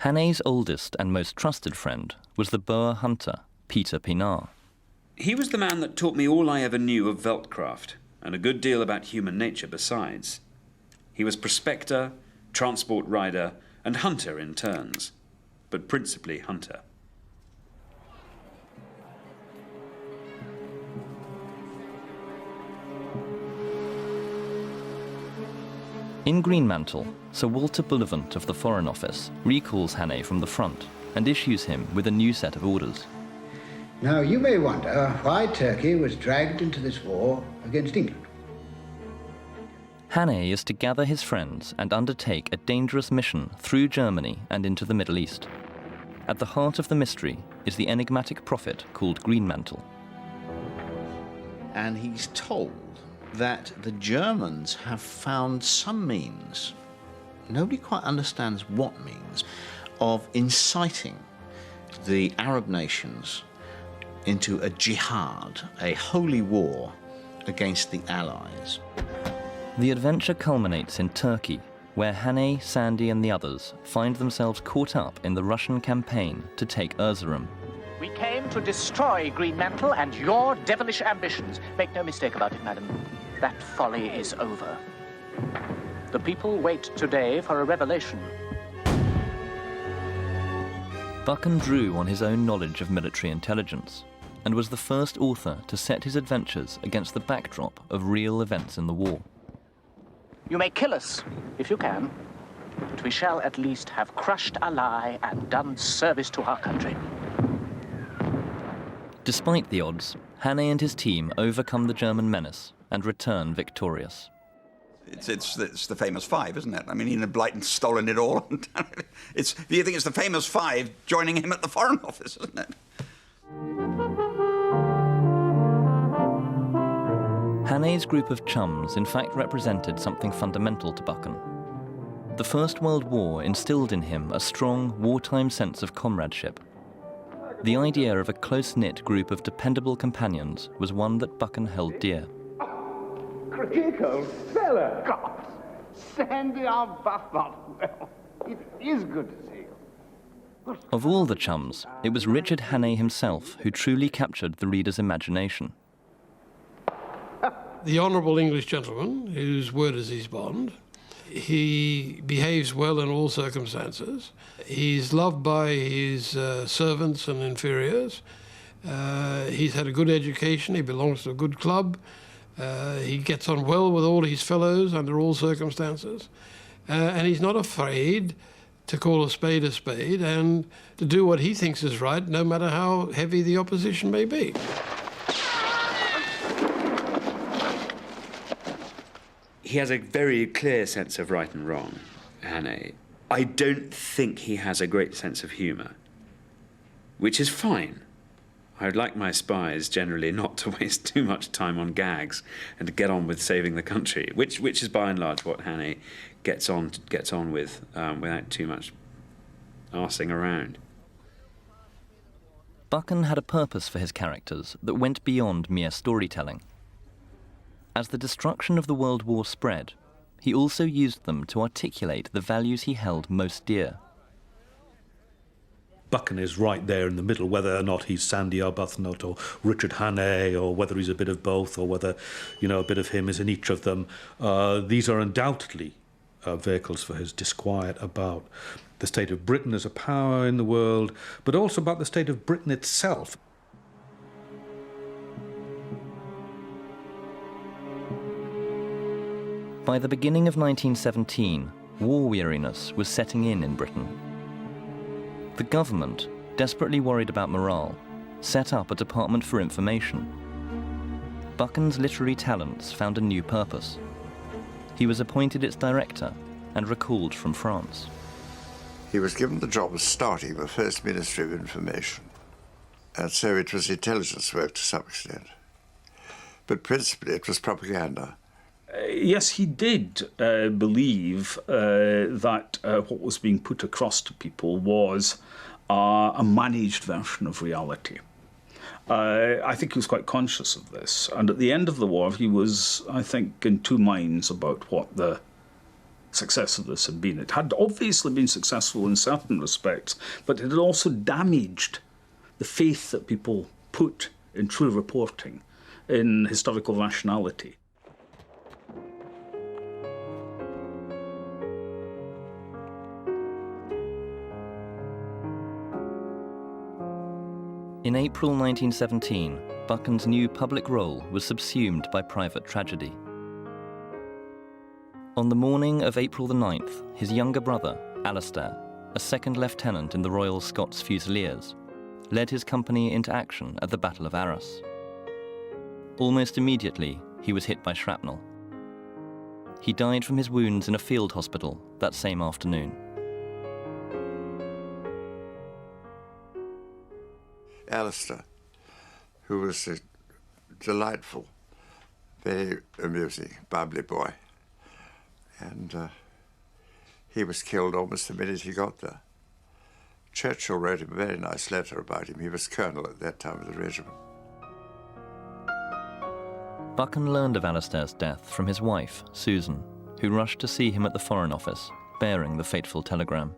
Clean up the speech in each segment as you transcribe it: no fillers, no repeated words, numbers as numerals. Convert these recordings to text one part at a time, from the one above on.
Hannay's oldest and most trusted friend was the Boer hunter, Peter Pienaar. He was the man that taught me all I ever knew of veldcraft, and a good deal about human nature besides. He was prospector, transport rider, and hunter in turns, but principally hunter. In Greenmantle, Sir Walter Bullivant of the Foreign Office recalls Hannay from the front and issues him with a new set of orders. Now, you may wonder why Turkey was dragged into this war against England. Hannay is to gather his friends and undertake a dangerous mission through Germany and into the Middle East. At the heart of the mystery is the enigmatic prophet called Greenmantle. And he's told that the Germans have found some means, nobody quite understands what means, of inciting the Arab nations into a jihad, a holy war against the Allies. The adventure culminates in Turkey, where Hannay, Sandy and the others find themselves caught up in the Russian campaign to take Erzurum. We came to destroy Greenmantle and your devilish ambitions. Make no mistake about it, madam. That folly is over. The people wait today for a revelation. Buchan drew on his own knowledge of military intelligence and was the first author to set his adventures against the backdrop of real events in the war. You may kill us, if you can, but we shall at least have crushed a lie and done service to our country. Despite the odds, Hannay and his team overcome the German menace and return victorious. It's the famous five, isn't it? I mean, Enid Blyton's stolen it all. Do you think it's the famous five joining him at the Foreign Office, isn't it? Hannay's group of chums in fact represented something fundamental to Buchan. The First World War instilled in him a strong wartime sense of comradeship. The idea of a close-knit group of dependable companions was one that Buchan held dear. Crick, old fella! God, Sandy Arbuthnot. Well, it is good to see you. Of all the chums, it was Richard Hannay himself who truly captured the reader's imagination. The honourable English gentleman, whose word is his bond. He behaves well in all circumstances. He's loved by his servants and inferiors. He's had a good education. He belongs to a good club. He gets on well with all his fellows under all circumstances. And he's not afraid to call a spade and to do what he thinks is right, no matter how heavy the opposition may be. He has a very clear sense of right and wrong, Hannay. I don't think he has a great sense of humour, which is fine. I would like my spies generally not to waste too much time on gags and to get on with saving the country, which is by and large what Hannay gets on with without too much arsing around. Buchan had a purpose for his characters that went beyond mere storytelling. As the destruction of the World War spread, he also used them to articulate the values he held most dear. Buchan is right there in the middle, whether or not he's Sandy Arbuthnot or Richard Hannay, or whether he's a bit of both, or whether, a bit of him is in each of them. These are undoubtedly vehicles for his disquiet about the state of Britain as a power in the world, but also about the state of Britain itself. By the beginning of 1917, war weariness was setting in Britain. The government, desperately worried about morale, set up a Department for Information. Buchan's literary talents found a new purpose. He was appointed its director and recalled from France. He was given the job of starting the first Ministry of Information, and so it was intelligence work to some extent. But principally it was propaganda. Yes, he did believe that what was being put across to people was a managed version of reality. I think he was quite conscious of this. And at the end of the war, he was, I think, in two minds about what the success of this had been. It had obviously been successful in certain respects, but it had also damaged the faith that people put in true reporting, in historical rationality. In April 1917, Buchan's new public role was subsumed by private tragedy. On the morning of April the 9th, his younger brother, Alastair, a second lieutenant in the Royal Scots Fusiliers, led his company into action at the Battle of Arras. Almost immediately, he was hit by shrapnel. He died from his wounds in a field hospital that same afternoon. Alastair, who was a delightful, very amusing, bubbly boy. And he was killed almost the minute he got there. Churchill wrote him a very nice letter about him. He was colonel at that time of the regiment. Buchan learned of Alastair's death from his wife, Susan, who rushed to see him at the Foreign Office, bearing the fateful telegram.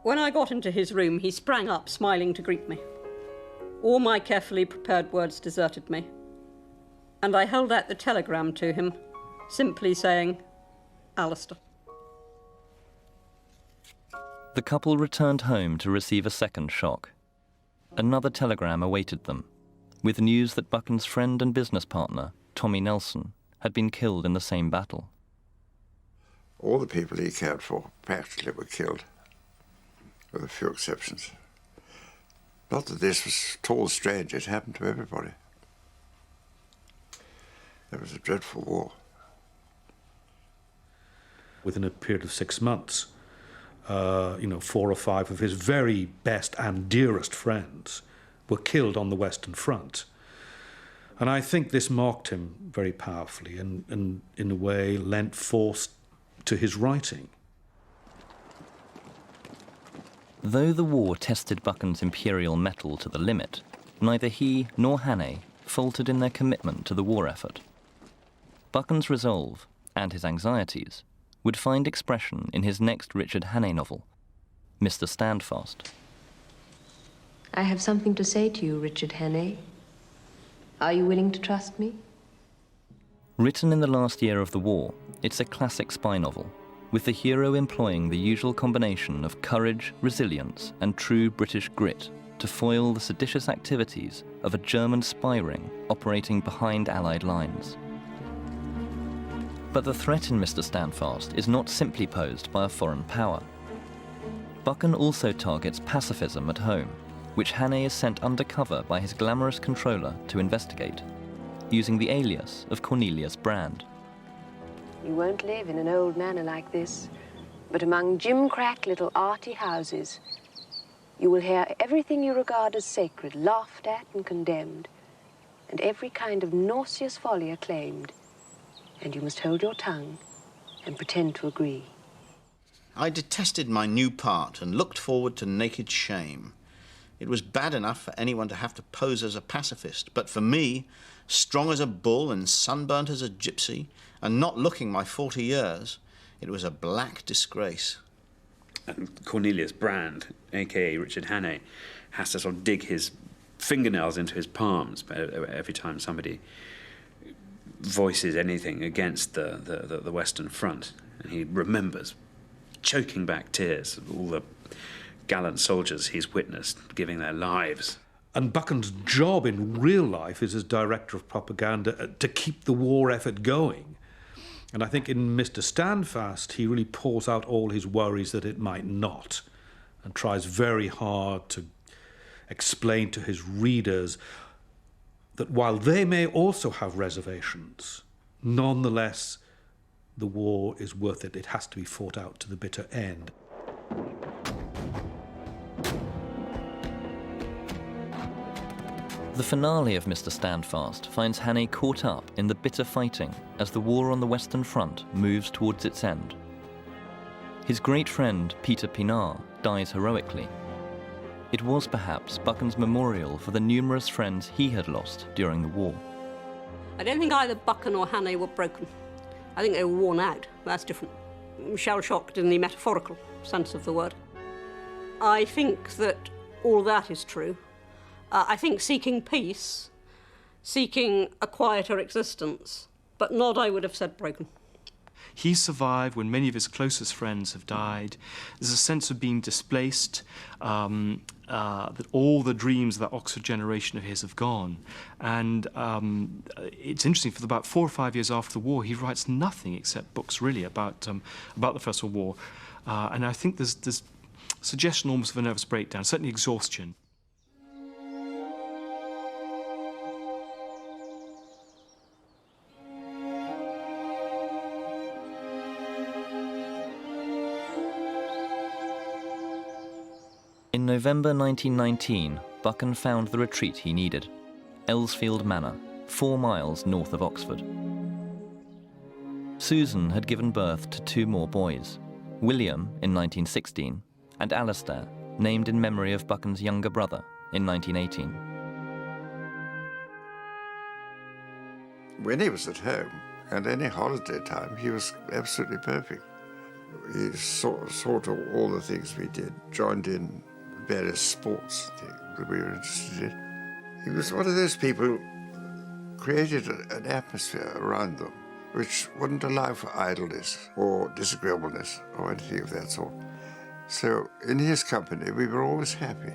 When I got into his room, he sprang up, smiling to greet me. All my carefully prepared words deserted me, and I held out the telegram to him, simply saying, Alastair. The couple returned home to receive a second shock. Another telegram awaited them, with news that Buchan's friend and business partner, Tommy Nelson, had been killed in the same battle. All the people he cared for practically were killed, with a few exceptions. Not that this was at all strange, it happened to everybody. It was a dreadful war. Within a period of 6 months, 4 or 5 of his very best and dearest friends were killed on the Western Front. And I think this marked him very powerfully and in a way lent force to his writing. Though the war tested Buchan's imperial mettle to the limit, neither he nor Hannay faltered in their commitment to the war effort. Buchan's resolve, and his anxieties, would find expression in his next Richard Hannay novel, Mr. Standfast. I have something to say to you, Richard Hannay. Are you willing to trust me? Written in the last year of the war, it's a classic spy novel, with the hero employing the usual combination of courage, resilience, and true British grit to foil the seditious activities of a German spy ring operating behind Allied lines. But the threat in Mr. Standfast is not simply posed by a foreign power. Buchan also targets pacifism at home, which Hannay is sent undercover by his glamorous controller to investigate, using the alias of Cornelius Brand. You won't live in an old manor like this, but among gimcrack little arty houses. You will hear everything you regard as sacred laughed at and condemned, and every kind of nauseous folly acclaimed. And you must hold your tongue and pretend to agree. I detested my new part and looked forward to naked shame. It was bad enough for anyone to have to pose as a pacifist, but for me, strong as a bull and sunburnt as a gypsy, and not looking my 40 years, it was a black disgrace. And Cornelius Brand, a.k.a. Richard Hannay, has to sort of dig his fingernails into his palms every time somebody voices anything against the Western Front. And he remembers choking back tears of all the gallant soldiers he's witnessed giving their lives. And Buchan's job in real life is as director of propaganda to keep the war effort going. And I think in Mr. Standfast, he really pours out all his worries that it might not, and tries very hard to explain to his readers that while they may also have reservations, nonetheless, the war is worth it. It has to be fought out to the bitter end. The finale of Mr. Standfast finds Hannay caught up in the bitter fighting as the war on the Western Front moves towards its end. His great friend, Peter Pienaar, dies heroically. It was perhaps Buchan's memorial for the numerous friends he had lost during the war. I don't think either Buchan or Hannay were broken. I think they were worn out. That's different. shell-shocked in the metaphorical sense of the word. I think that all that is true. I think seeking peace, seeking a quieter existence, but not, I would have said, broken. He survived when many of his closest friends have died. There's a sense of being displaced, that all the dreams of that Oxford generation of his have gone. And it's interesting, for about 4 or 5 years after the war, he writes nothing except books, really, about the First World War. And I think there's suggestion almost of a nervous breakdown, certainly exhaustion. In November 1919, Buchan found the retreat he needed, Ellsfield Manor, 4 miles north of Oxford. Susan had given birth to 2 more boys, William in 1916 and Alistair, named in memory of Buchan's younger brother, in 1918. When he was at home, and any holiday time, he was absolutely perfect. He saw all the things we did, joined in various sports that we were interested in. He was one of those people who created an atmosphere around them which wouldn't allow for idleness or disagreeableness or anything of that sort. So in his company, we were always happy.